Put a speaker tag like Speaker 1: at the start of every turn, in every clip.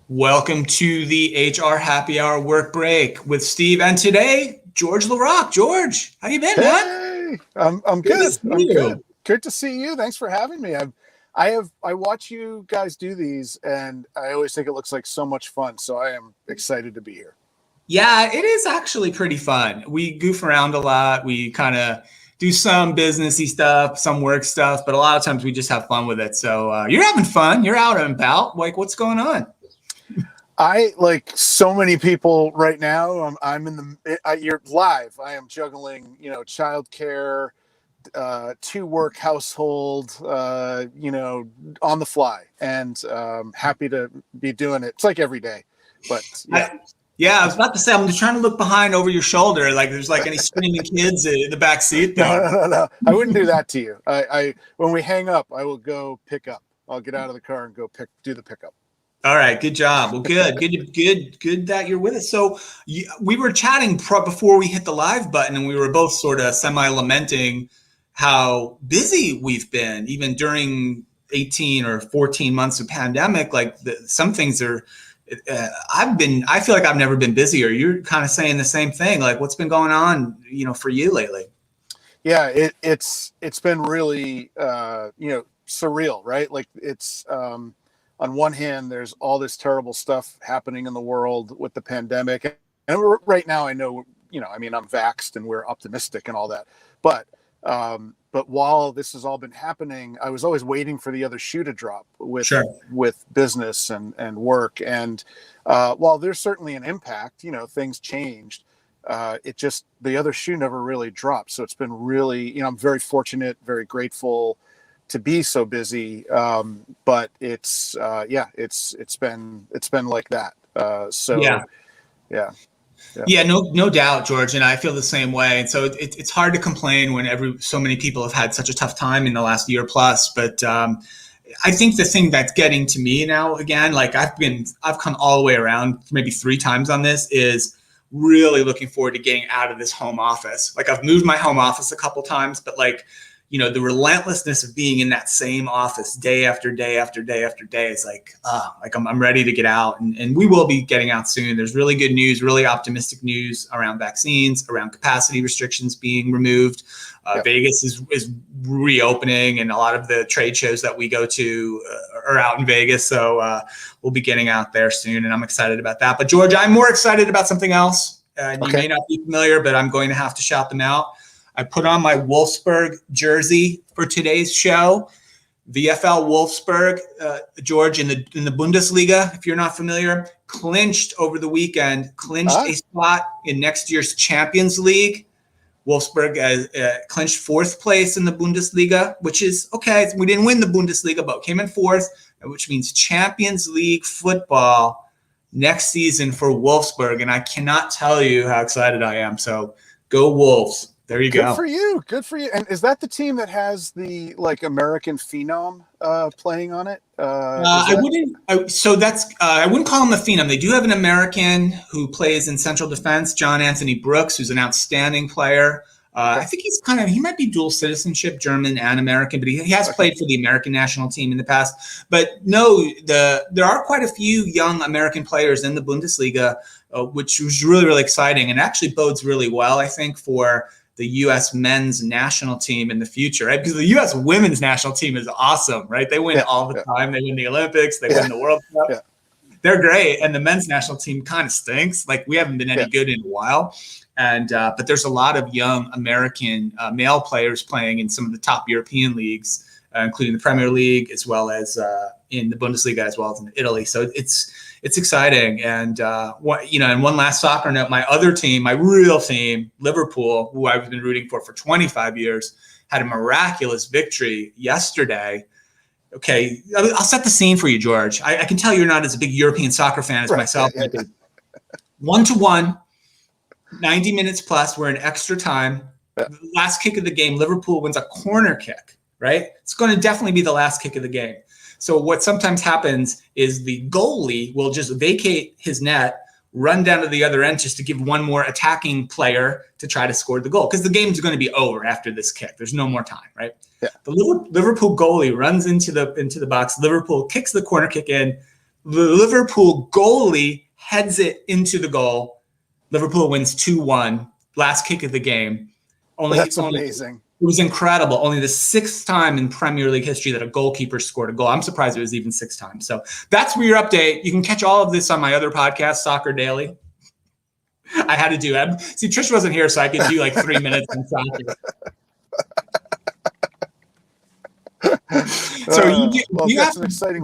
Speaker 1: Welcome to the HR Happy Hour Work Break with Steve, and today George LaRock. George, how you been, man?
Speaker 2: Hey, I'm
Speaker 1: Good to
Speaker 2: good.
Speaker 1: see
Speaker 2: I'm good.
Speaker 1: you.
Speaker 2: Good to see you. Thanks for having me. I watch you guys do these, and I always think it looks like so much fun. So I am excited to be here.
Speaker 1: Yeah, it is actually pretty fun. We goof around a lot. We kind of do some businessy stuff, some work stuff, but a lot of times we just have fun with it. So you're having fun. You're out and about. Like, what's going on?
Speaker 2: I like so many people right now. I'm in you're live. I am juggling, childcare, two work household, on the fly, and happy to be doing it. It's like every day, but yeah.
Speaker 1: Yeah, I was about to say, I'm just trying to look behind over your shoulder, like there's like any screaming kids in the back seat
Speaker 2: No,
Speaker 1: there.
Speaker 2: no, no, no. I wouldn't do that to you. I when we hang up, I will go pick up. I'll get out of the car and go do the pickup.
Speaker 1: All right, good job. Well, good that you're with us. So we were chatting before we hit the live button, and we were both sort of semi-lamenting how busy we've been, even during 18 or 14 months of pandemic. Like some things are, I feel like I've never been busier. You're kind of saying the same thing. Like, what's been going on, for you lately?
Speaker 2: Yeah, it's been really surreal, right? Like it's on one hand, there's all this terrible stuff happening in the world with the pandemic, and right now, I know, I mean, I'm vaxxed and we're optimistic and all that, but while this has all been happening, I was always waiting for the other shoe to drop
Speaker 1: Sure.
Speaker 2: with business and work. And while there's certainly an impact, things changed. It just, the other shoe never really dropped. So it's been really, I'm very fortunate, very grateful to be so busy. But it's been like that.
Speaker 1: Yeah.
Speaker 2: Yeah.
Speaker 1: Yeah, no doubt, George, and I feel the same way. And so it's hard to complain when so many people have had such a tough time in the last year plus. But I think the thing that's getting to me now, again, like I've come all the way around maybe 3 times on this, is really looking forward to getting out of this home office. Like I've moved my home office a couple times, but like, the relentlessness of being in that same office day after day after day after day is like I'm ready to get out, and we will be getting out soon. There's really good news, really optimistic news around vaccines, around capacity restrictions being removed.
Speaker 2: Yep.
Speaker 1: Vegas is reopening, and a lot of the trade shows that we go to are out in Vegas. So we'll be getting out there soon, and I'm excited about that. But George, I'm more excited about something else. You may not be familiar, but I'm going to have to shout them out. I put on my Wolfsburg jersey for today's show. VfL Wolfsburg, George, in the Bundesliga, if you're not familiar, clinched over the weekend, a spot in next year's Champions League. Wolfsburg clinched 4th place in the Bundesliga, which is okay. We didn't win the Bundesliga, but came in 4th, which means Champions League football next season for Wolfsburg. And I cannot tell you how excited I am. So go Wolves. There you go.
Speaker 2: Good for you. And is that the team that has the American phenom playing on it?
Speaker 1: I wouldn't call him a phenom. They do have an American who plays in central defense, John Anthony Brooks, who's an outstanding player. I think he might be dual citizenship, German and American, but he has played for the American national team in the past. But no, there are quite a few young American players in the Bundesliga, which was really, really exciting, and actually bodes really well, I think, for the U.S. men's national team in the future, right? Because the U.S. women's national team is awesome, right? They win all the time. They win the Olympics. They win the World Cup. Yeah. They're great. And the men's national team kind of stinks. Like we haven't been any good in a while. And but there's a lot of young American male players playing in some of the top European leagues, including the Premier League, as well as in the Bundesliga, as well as in Italy. So it's exciting. And and one last soccer note, my other team, my real team, Liverpool, who I've been rooting for 25 years, had a miraculous victory yesterday. Okay, I'll set the scene for you, George. I can tell you're not as a big European soccer fan as myself. 1-1, 90 minutes plus. We're in extra time. Last kick of the game, Liverpool wins a corner kick, right? It's going to definitely be the last kick of the game. So what sometimes happens is the goalie will just vacate his net, run down to the other end just to give one more attacking player to try to score the goal, because the game's going to be over after this kick. There's no more time, right? Yeah. The Liverpool goalie runs into the box. Liverpool kicks the corner kick in. The Liverpool goalie heads it into the goal. Liverpool wins 2-1. Last kick of the game.
Speaker 2: That's amazing.
Speaker 1: It was incredible. Only the 6th time in Premier League history that a goalkeeper scored a goal. I'm surprised it was even 6 times. So that's your update. You can catch all of this on my other podcast, Soccer Daily. I had to do it. See, Trish wasn't here, so I could do like 3 minutes on soccer. So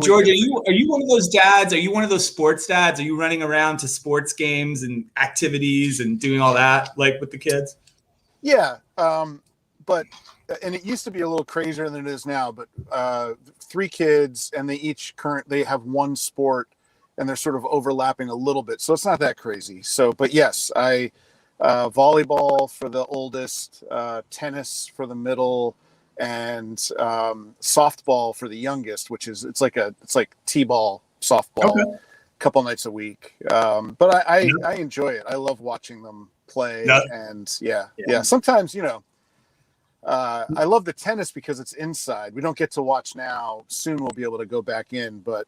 Speaker 1: George, are you one of those dads? Are you one of those sports dads? Are you running around to sports games and activities and doing all that like with the kids?
Speaker 2: Yeah. But it used to be a little crazier than it is now, but 3 kids and they have one sport and they're sort of overlapping a little bit. So it's not that crazy. So, but yes, volleyball for the oldest, tennis for the middle, and softball for the youngest, which is it's like t-ball softball a couple nights a week. But I enjoy it. I love watching them play. And sometimes, I love the tennis because it's inside. We don't get to watch now. Soon we'll be able to go back in. But,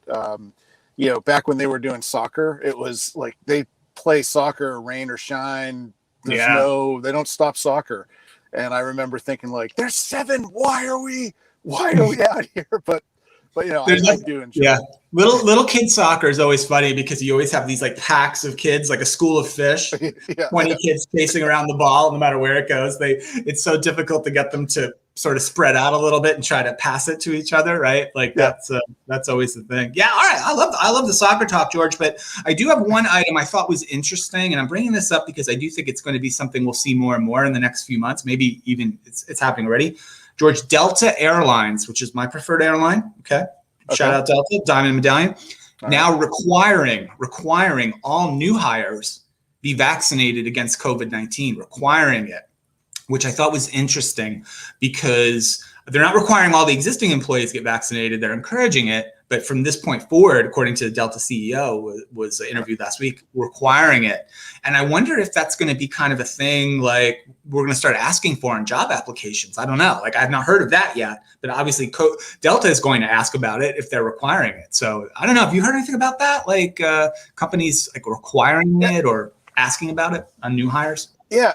Speaker 2: back when they were doing soccer, it was like they play soccer, rain or shine. They don't stop soccer. And I remember thinking like, there's 7. Why are we out here? But I do enjoy it.
Speaker 1: Little kid soccer is always funny because you always have these like packs of kids, like a school of fish, 20 kids chasing around the ball, no matter where it goes. It's so difficult to get them to sort of spread out a little bit and try to pass it to each other, right? Like that's always the thing. Yeah, all right. I love the soccer talk, George, but I do have one item I thought was interesting, and I'm bringing this up because I do think it's going to be something we'll see more and more in the next few months. Maybe even it's happening already. George, Delta Airlines, which is my preferred airline. Okay. Shout out Delta, Diamond Medallion. Now requiring all new hires be vaccinated against COVID-19, requiring it, which I thought was interesting because they're not requiring all the existing employees get vaccinated. They're encouraging it. But from this point forward, according to the Delta CEO, was interviewed last week, requiring it. And I wonder if that's going to be kind of a thing like we're going to start asking for in job applications. I don't know. Like I've not heard of that yet, but obviously Delta is going to ask about it if they're requiring it. So I don't know. Have you heard anything about that? Like companies like requiring it or asking about it on new hires?
Speaker 2: Yeah.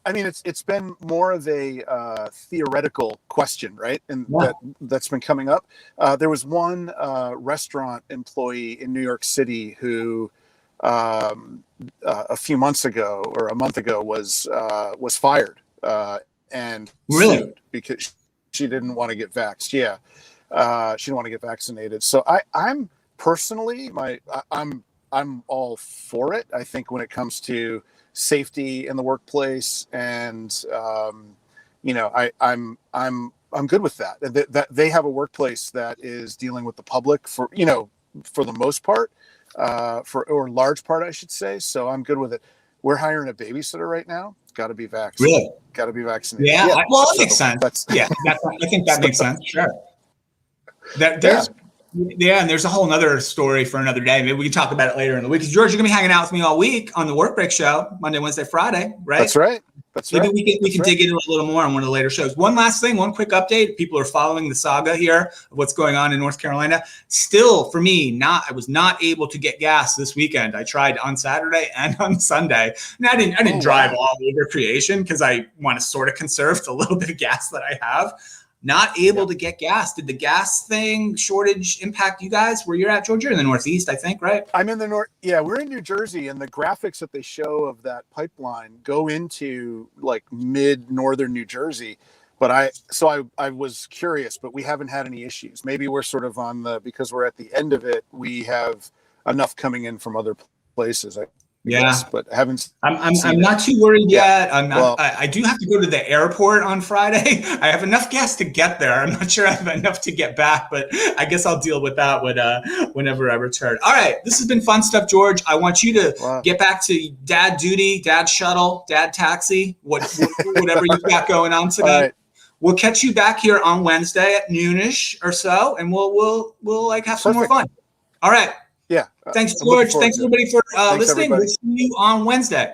Speaker 2: I mean, it's been more of a theoretical question, right? And that's been coming up. There was one restaurant employee in New York City who a few months ago or a month ago was fired and sued because she didn't want to get vaxxed. Yeah, she didn't want to get vaccinated. So I'm personally I'm all for it. I think when it comes to safety in the workplace, and I'm good with that. That they have a workplace that is dealing with the public for the most part, or large part, I should say. So I'm good with it. We're hiring a babysitter right now. Got to be vaccinated.
Speaker 1: Really?
Speaker 2: Got to be vaccinated.
Speaker 1: Yeah. Well, that makes sense. I think that makes sense. Sure. And there's a whole nother story for another day. Maybe we can talk about it later in the week. Because George, you're gonna be hanging out with me all week on the Work Break show, Monday, Wednesday, Friday, right?
Speaker 2: That's right.
Speaker 1: Maybe we can dig into a little more on one of the later shows. One last thing, one quick update. People are following the saga here of what's going on in North Carolina. Still, for me, I was not able to get gas this weekend. I tried on Saturday and on Sunday. And I didn't drive all over Creation because I want to sort of conserve the little bit of gas that I have. Not able to get gas. Did the gas thing shortage impact you guys where you're at, George? You're in the Northeast, I think, right?
Speaker 2: I'm in the North. Yeah, we're in New Jersey, and the graphics that they show of that pipeline go into like mid-northern New Jersey. But I was curious, but we haven't had any issues. Maybe we're sort of because we're at the end of it, we have enough coming in from other places. Yes, but haven't.
Speaker 1: I'm not too worried yet. I'm not. Well, I do have to go to the airport on Friday. I have enough gas to get there. I'm not sure I have enough to get back, but I guess I'll deal with that whenever I return. All right, this has been fun stuff, George. I want you to get back to dad duty, dad shuttle, dad taxi, whatever you've got going on today. Right. We'll catch you back here on Wednesday at noonish or so, and we'll like have some more fun. All right.
Speaker 2: Yeah.
Speaker 1: Thanks, George. Thanks, everybody, for listening.
Speaker 2: Everybody.
Speaker 1: We'll see you on Wednesday.